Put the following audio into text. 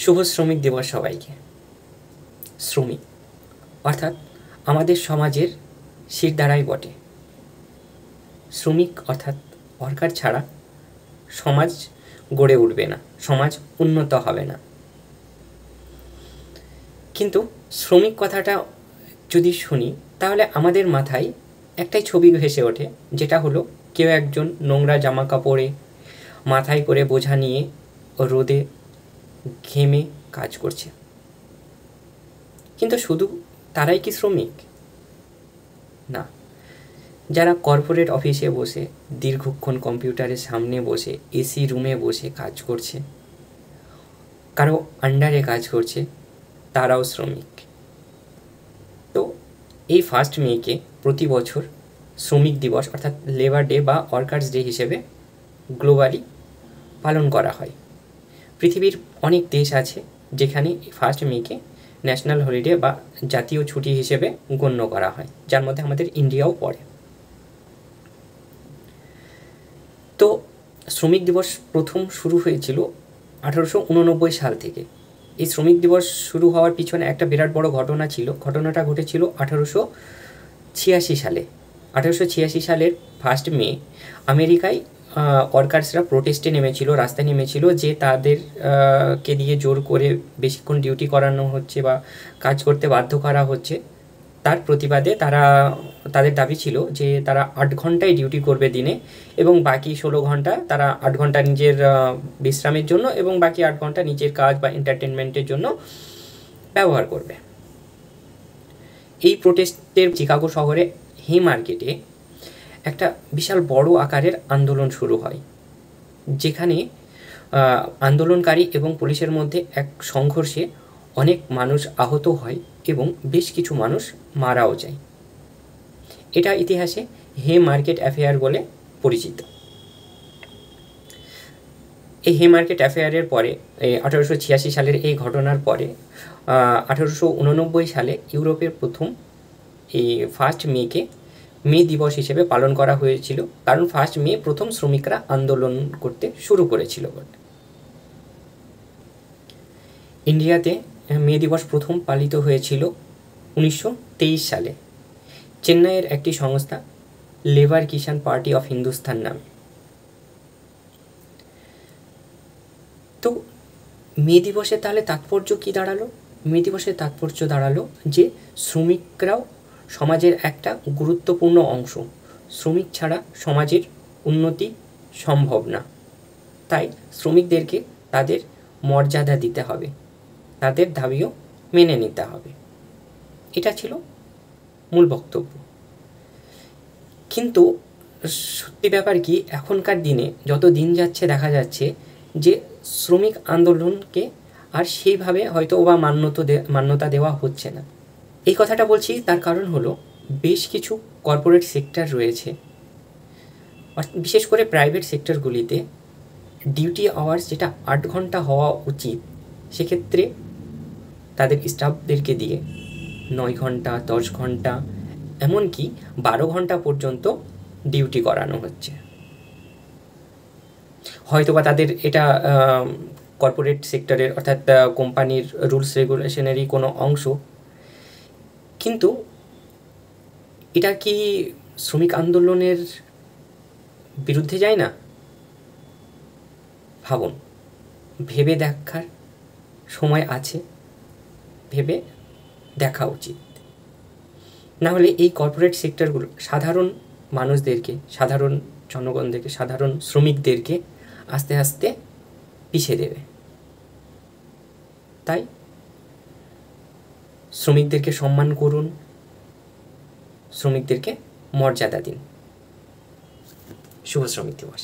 শুভ শ্রমিক দিবস সবাইকে। শ্রমিক অর্থাৎ আমাদের সমাজের শিরদাঁড়াই বটে। শ্রমিক অর্থাৎ ওয়ার্কার ছাড়া সমাজ গড়ে উঠবে না, সমাজ উন্নত হবে না। কিন্তু শ্রমিক কথাটা যদি শুনি তাহলে আমাদের মাথায় একটাই ছবি ভেসে ওঠে, যেটা হলো কেউ একজন নোংরা জামা কাপড়ে মাথায় করে বোঝা নিয়ে রোদে ঘেমে কাজ করছে। কিন্তু শুধু তারাই কি শ্রমিক? না, যারা কর্পোরেট অফিসে বসে দীর্ঘক্ষণ কম্পিউটারের সামনে বসে এসি রুমে বসে কাজ করছে, কারো আন্ডারে কাজ করছে, তারাও শ্রমিক। তো এই 1 মেকে প্রতি বছর শ্রমিক দিবস অর্থাৎ লেবার ডে বা ওয়ার্কার্স ডে হিসেবে গ্লোবালি পালন করা হয়। পৃথিবীর অনেক দেশ আছে যেখানে 1 মেকে ন্যাশনাল হলিডে বা জাতীয় ছুটি হিসেবে গণ্য করা হয়, যার মধ্যে আমাদের ইন্ডিয়াও পড়ে। তো শ্রমিক দিবস প্রথম শুরু হয়েছিল 1889 সাল থেকে। এই শ্রমিক দিবস শুরু হওয়ার পিছনে একটা বিরাট বড় ঘটনা ছিল। ঘটনাটা ঘটেছিল 1886 সালে। 1886 সালের 1 মে আমেরিকায় ওয়ার্কার্সরা প্রোটেস্টে নেমেছিল, রাস্তায় নেমেছিল যে তাদের কে দিয়ে জোর করে বেশিক্ষণ ডিউটি করানো হচ্ছে বা কাজ করতে বাধ্য করা হচ্ছে। তার প্রতিবাদে তাদের দাবি ছিল যে তারা 8 ঘন্টায় ডিউটি করবে দিনে, এবং বাকি 16 ঘন্টা তারা 8 ঘন্টা নিজের বিশ্রামের জন্য এবং বাকি 8 ঘন্টা নিজের কাজ বা এন্টারটেনমেন্টের জন্য ব্যবহার করবে। এই প্রোটেস্টের চিকাগো শহরে হে মার্কেটে একটা বিশাল বড় আকারের আন্দোলন শুরু হয়, যেখানে আন্দোলনকারী এবং পুলিশের মধ্যে এক সংঘর্ষে অনেক মানুষ আহত হয় এবং বেশ কিছু মানুষ মারাও যায়। এটা ইতিহাসে হে মার্কেট অ্যাফেয়ার বলে পরিচিত। এই হে মার্কেট অ্যাফেয়ারের পরে 1886 সালের এই ঘটনার পরে 1889 সালে ইউরোপের প্রথম এই 1 মেকে মে দিবস হিসেবে পালন করা হয়েছিল, কারণ 1 মে প্রথম শ্রমিকরা আন্দোলন করতে শুরু করেছিল বলে। ইন্ডিয়াতে মে দিবস প্রথম পালিত হয়েছিল 1923 সালে চেন্নাইয়ের একটি সংস্থা Labour Kisan Party of Hindustan নামে। তো মে দিবসের তাহলে তাৎপর্য কী দাঁড়ালো? মে দিবসের তাৎপর্য দাঁড়ালো যে শ্রমিকরাও সমাজের একটা গুরুত্বপূর্ণ অংশ। শ্রমিক ছাড়া সমাজের উন্নতি সম্ভব না। তাই শ্রমিকদেরকে তাদের মর্যাদা দিতে হবে, তাদের দাবিও মেনে নিতে হবে। এটা ছিল মূল বক্তব্য। কিন্তু সত্যি ব্যাপার কি, এখনকার দিনে যত দিন যাচ্ছে দেখা যাচ্ছে যে শ্রমিক আন্দোলনকে আর সেইভাবে হয়তো বা মান্যতা দেওয়া হচ্ছে না। এই কথাটা বলছি তার কারণ হলো বেশ কিছু কর্পোরেট সেক্টর রয়েছে, বিশেষ করে প্রাইভেট সেক্টরগুলিতে ডিউটি আওয়ার্স যেটা 8 ঘন্টা হওয়া উচিত, সেক্ষেত্রে তাদের স্টাফদেরকে দিয়ে 9 ঘন্টা, 10 ঘন্টা, এমনকি 12 ঘন্টা পর্যন্ত ডিউটি করানো হচ্ছে। হয়তোবা তাদের এটা কর্পোরেট সেক্টরের অর্থাৎ কোম্পানির রুলস রেগুলেশনেরই কোনো অংশ, কিন্তু এটা কি শ্রমিক আন্দোলনের বিরুদ্ধে যায় না? ভাবুন, ভেবে দেখার সময় আছে, ভেবে দেখা উচিত। না হলে এই কর্পোরেট সেক্টরগুলো সাধারণ মানুষদেরকে, সাধারণ জনগণদেরকে, সাধারণ শ্রমিকদেরকে আস্তে আস্তে পিছিয়ে দেবে। তাই শ্রমিকদেরকে সম্মান করুন, শ্রমিকদেরকে মর্যাদা দিন। শুভ শ্রমিক দিবস।